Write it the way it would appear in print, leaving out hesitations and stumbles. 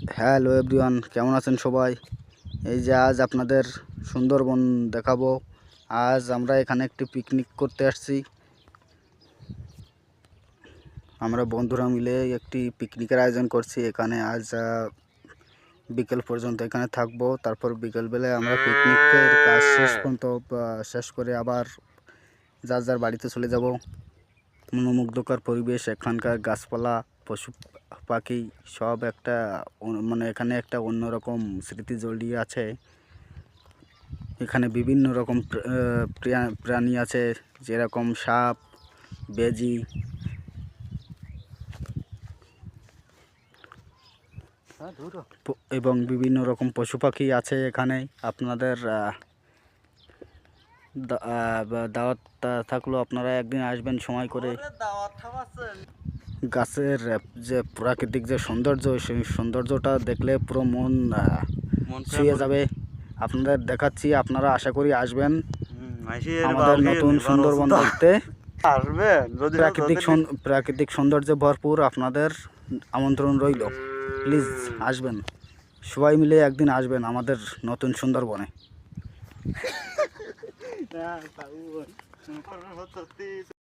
Hello everyone, কেমন আছেন সবাই? এই যে আজ আপনাদের সুন্দরবন দেখাবো। আজ আমরা এখানে একটি পিকনিক করতে আসছি। আমরা বন্ধুরা মিলে একটি পিকনিকের আয়োজন করছি। এখানে আজ বিকেল পর্যন্ত এখানে থাকবো। তারপর বিকেলবেলায় আমরা পিকনিকের কাজ শেষ পর্যন্ত শেষ করে আবার যার যার বাড়িতে চলে যাব। মনোমুগ্ধকর পরিবেশ, এখানকার গাছপালা, পশু পাখি সব একটা মানে এখানে একটা অন্যরকম স্মৃতি জড়িয়ে আছে। এখানে বিভিন্ন রকম প্রাণী আছে, যেরকম সাপ, বেজি এবং বিভিন্ন রকম পশু পাখি আছে এখানে। আপনাদের দাওয়াত থাকলো, আপনারা একদিন আসবেন সময় করে। গাছের যে প্রাকৃতিক যে সৌন্দর্য, সেই সৌন্দর্যটা দেখলে পুরো মন ছুঁয়ে যাবে। আপনাদের দেখাচ্ছি, আপনারা আশা করি আসবেন আমাদের নতুন সুন্দরবন দেখতে। প্রাকৃতিক সৌন্দর্যে ভরপুর, আপনাদের আমন্ত্রণ রইল। প্লিজ আসবেন, সবাই মিলে একদিন আসবেন আমাদের নতুন সুন্দরবনে।